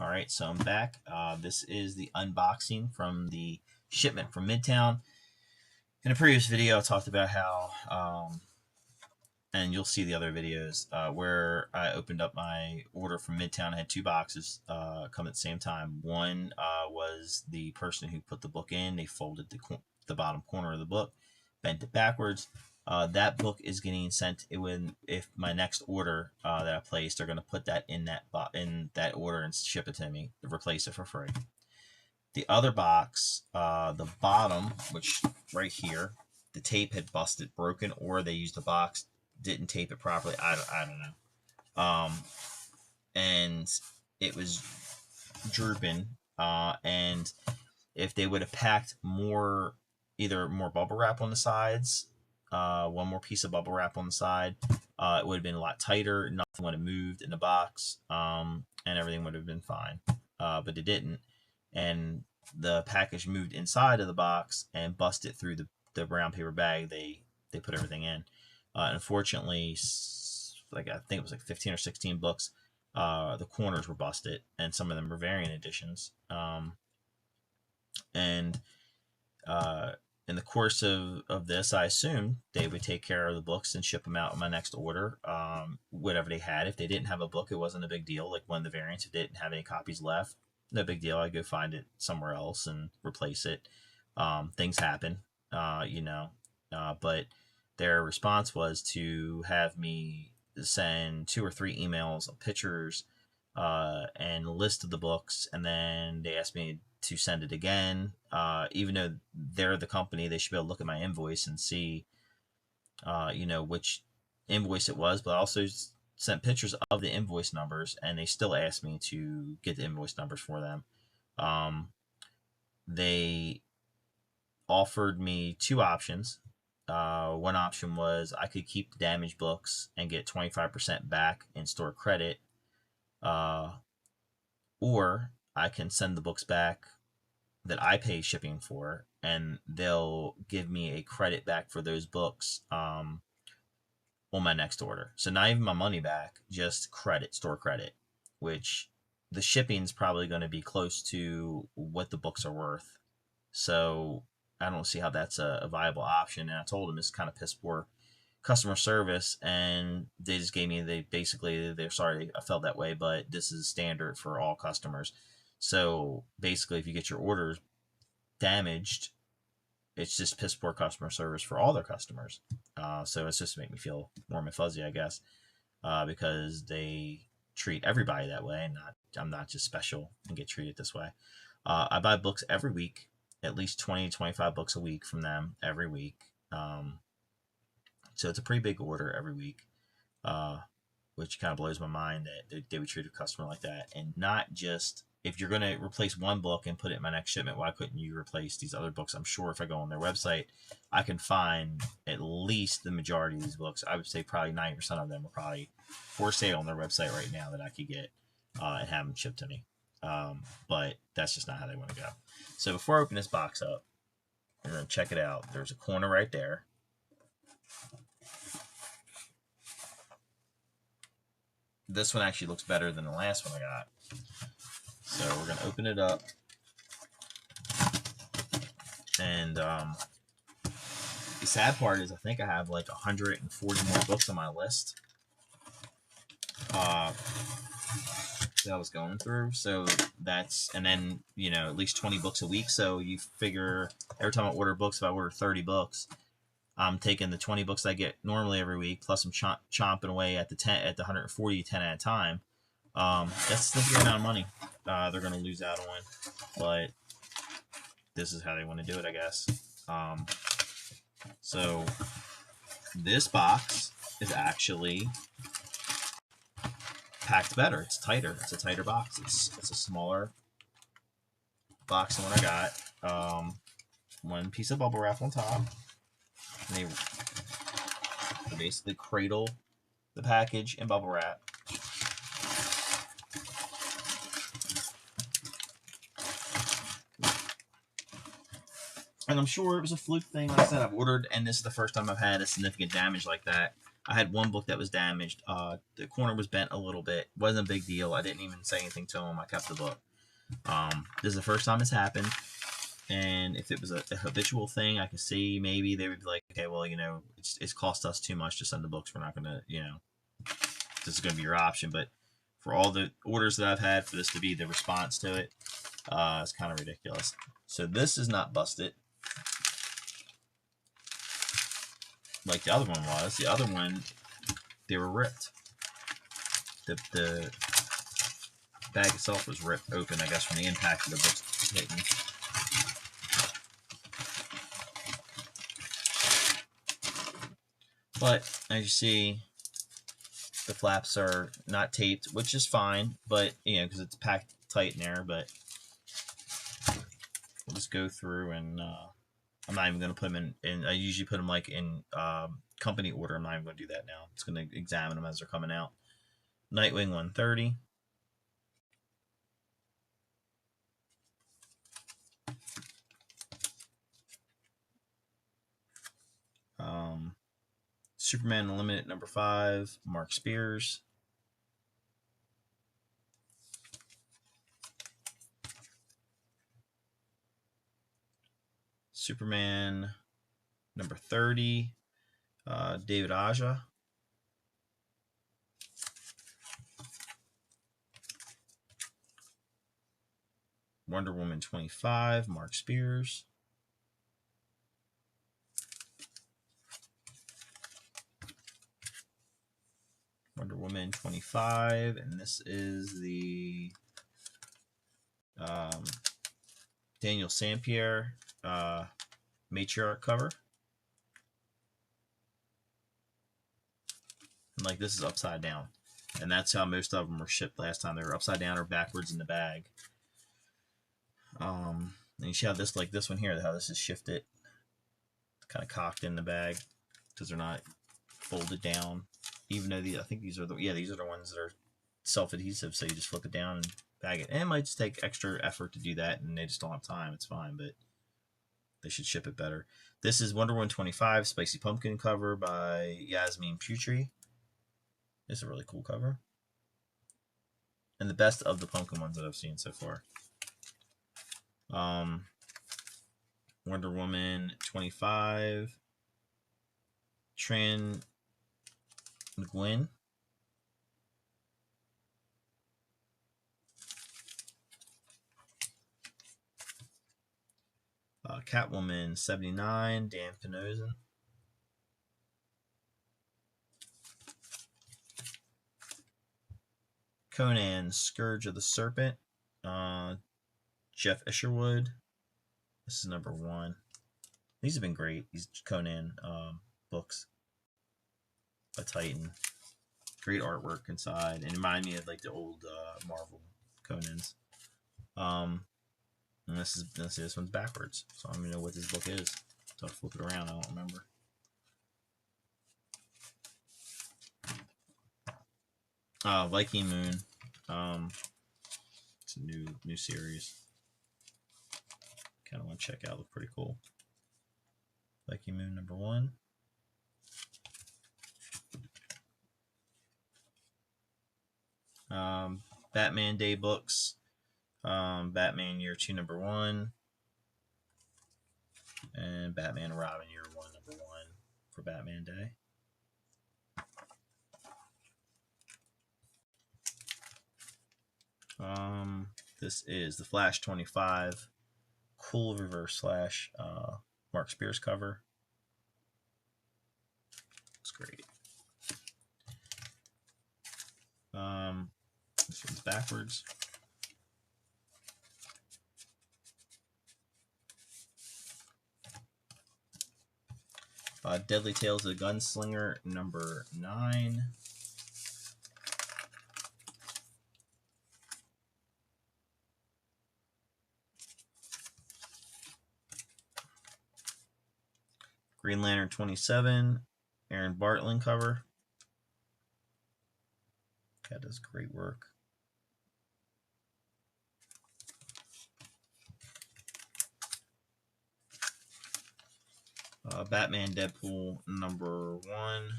Alright, so I'm back. This is the unboxing from the shipment from Midtown. In a previous video, I talked about how, and you'll see the other videos, where I opened up my order from Midtown. I had two boxes come at the same time. One was the person who put the book in. They folded the bottom corner of the book, bent it backwards. That book is getting sent if my next order that I placed, they're going to put that in that order and ship it to me to replace it for free. The other box, the bottom, which right here, the tape had busted, broken, or they used the box, didn't tape it properly. I don't know. And it was drooping. And if they would have packed either more bubble wrap on the sides, one more piece of bubble wrap on the side, it would have been a lot tighter. Nothing would have moved in the box, and everything would have been fine. But it didn't, and the package moved inside of the box and busted through the brown paper bag they put everything in. Unfortunately, I think it was like 15 or 16 books. The corners were busted, and some of them were variant editions. In the course of this, I assumed they would take care of the books and ship them out in my next order, whatever they had. If they didn't have a book, it wasn't a big deal. Like one of the variants, if they didn't have any copies left, no big deal. I'd go find it somewhere else and replace it. Things happen, but their response was to have me send 2 or 3 emails of pictures and a list of the books, and then they asked me to send it again. Even though they're the company, they should be able to look at my invoice and see, which invoice it was. But I also sent pictures of the invoice numbers, and they still asked me to get the invoice numbers for them. They offered me 2 options. One option was I could keep the damaged books and get 25% back in store credit, or I can send the books back that I pay shipping for, and they'll give me a credit back for those books on my next order. So not even my money back, just credit, store credit, which the shipping's probably going to be close to what the books are worth. So I don't see how that's a viable option. And I told them it's kind of piss poor customer service, and they just gave me, they're sorry I felt that way, but this is standard for all customers. So basically, if you get your orders damaged, it's just piss poor customer service for all their customers. So it's just to make me feel warm and fuzzy, I guess, because they treat everybody that way, and I'm not just special and get treated this way. I buy books every week, at least 20 to 25 books a week from them every week. So it's a pretty big order every week, which kind of blows my mind that they would treat a customer like that. And not just, if you're going to replace one book and put it in my next shipment, why couldn't you replace these other books? I'm sure if I go on their website, I can find at least the majority of these books. I would say probably 90% of them are probably for sale on their website right now that I could get and have them shipped to me. But that's just not how they want to go. So before I open this box up, we're going to check it out. There's a corner right there. This one actually looks better than the last one I got. So we're going to open it up. And the sad part is I think I have like 140 more books on my list that I was going through. So that's, and then, at least 20 books a week. So you figure every time I order books, if I order 30 books, I'm taking the 20 books I get normally every week, plus I'm chomping away at the 140, 10 at a time. That's a significant amount of money they're going to lose out on, but this is how they want to do it, I guess. So this box is actually packed better. It's tighter. It's a tighter box. It's a smaller box than what I got. One piece of bubble wrap on top. And they basically cradle the package in bubble wrap. And I'm sure it was a fluke thing. Like I said, I've ordered, and this is the first time I've had a significant damage like that. I had one book that was damaged. The corner was bent a little bit. Wasn't a big deal. I didn't even say anything to him. I kept the book. This is the first time it's happened. And if it was a habitual thing, I could see maybe they would be like, okay, well, it's cost us too much to send the books. We're not going to, this is going to be your option. But for all the orders that I've had, for this to be the response to it, it's kind of ridiculous. So this is not busted like the other one was. The other one, they were ripped. The bag itself was ripped open, I guess, from the impact of the books hitting. But as you see, the flaps are not taped, which is fine, but because it's packed tight in there. But we'll just go through and I'm not even going to put them in. I usually put them like in company order. I'm not even going to do that now. It's going to examine them as they're coming out. Nightwing 130. Superman Unlimited #5, Mark Spears. Superman #30, David Aja. Wonder Woman 25, Mark Spears. Wonder Woman 25, and this is the Daniel Sampierre matriarch cover. And like this is upside down, and that's how most of them were shipped last time. They were upside down or backwards in the bag. And you see how this, like this one here, how this is shifted, kind of cocked in the bag because they're not folded down. Even though I think these are the ones that are self-adhesive, so you just flip it down and bag it. And it might just take extra effort to do that, and they just don't have time. It's fine, but they should ship it better. This is Wonder Woman 25, Spicy Pumpkin cover by Yasmin Putri. It's a really cool cover. And the best of the pumpkin ones that I've seen so far. Wonder Woman 25, Tran Nguyen. Catwoman 79, Dan Finozen. Conan, Scourge of the Serpent, Jeff Isherwood. This is #1. These have been great, these Conan books by Titan. Great artwork inside, and remind me of like the old Marvel Conans. And this one's backwards, so I don't even know what this book is. So I'll flip it around, I don't remember. Viking Moon. It's a new series. Kind of want to check out. Look pretty cool. Viking Moon #1. Batman Day books. Batman Year 2 #1. And Batman and Robin Year 1 #1 for Batman Day. This is the Flash 25, cool reverse slash Mark Spears cover. It's great. This one's backwards. Deadly Tales of the Gunslinger #9. Green Lantern 27, Aaron Bartlett cover. That does great work. Batman Deadpool #1.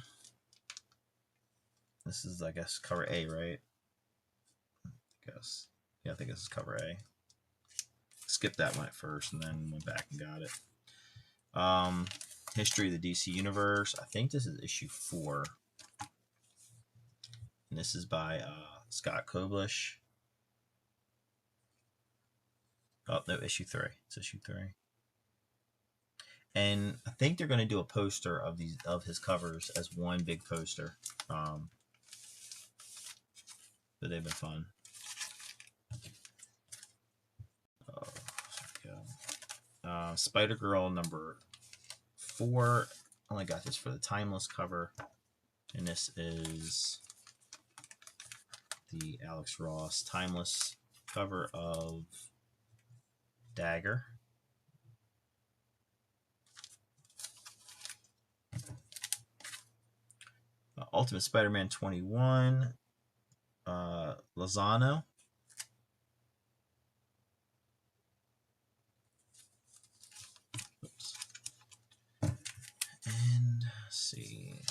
This is, I guess, cover A, right? I guess. Yeah, I think this is cover A. Skipped that one at first and then went back and got it. History of the DC Universe. I think this is issue 4. And this is by Scott Koblish. Oh, no, issue 3. It's issue 3. And I think they're going to do a poster of his covers as one big poster. But they've been fun. Spider-Girl number 4. Only got this for the Timeless cover. And this is the Alex Ross Timeless cover of Dagger. Ultimate Spider-Man 21. Lozano. Oops. And let's see.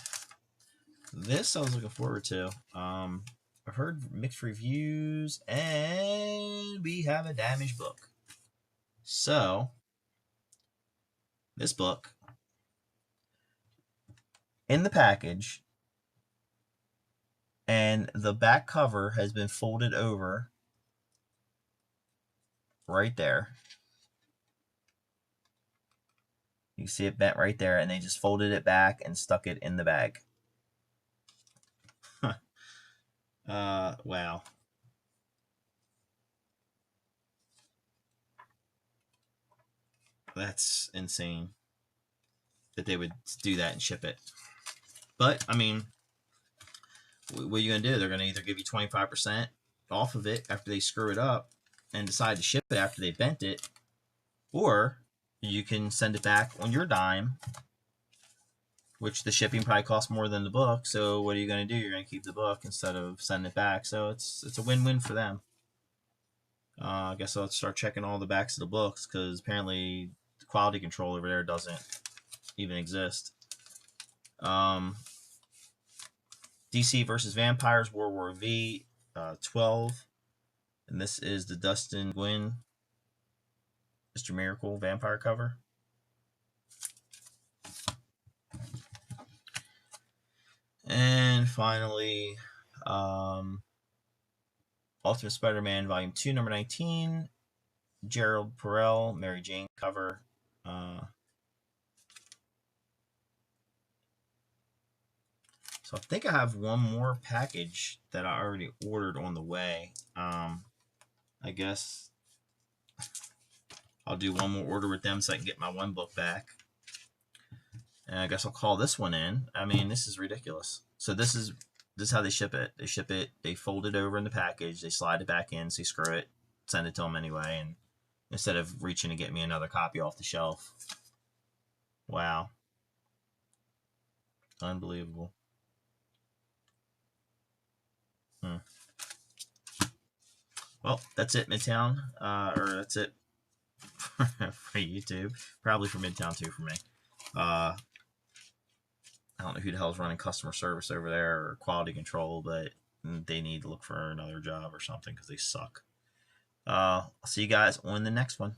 This I was looking forward to. I've heard mixed reviews, and we have a damaged book. So, this book, in the package, and the back cover has been folded over right there. You see it bent right there, and they just folded it back and stuck it in the bag. Wow. That's insane that they would do that and ship it. But, I mean, what are you going to do? They're going to either give you 25% off of it after they screw it up and decide to ship it after they bent it, or you can send it back on your dime, which the shipping probably costs more than the book. So what are you going to do? You're going to keep the book instead of sending it back. So it's a win-win for them. I guess I'll start checking all the backs of the books, because apparently the quality control over there doesn't even exist. DC versus Vampires, World War V, 12. And this is the Dustin Nguyen, Mr. Miracle vampire cover. And finally, Ultimate Spider-Man Volume 2, number 19. Gerald Perel, Mary Jane cover. So I think I have one more package that I already ordered on the way. I guess I'll do one more order with them so I can get my one book back. And I guess I'll call this one in. I mean, this is ridiculous. So this is how they ship it. They ship it, they fold it over in the package, they slide it back in, so you screw it, send it to them anyway, and instead of reaching to get me another copy off the shelf. Wow. Unbelievable. Well, that's it, Midtown. Or that's it for YouTube. Probably for Midtown, too, for me. I don't know who the hell's running customer service over there or quality control, but they need to look for another job or something, because they suck. I'll see you guys on the next one.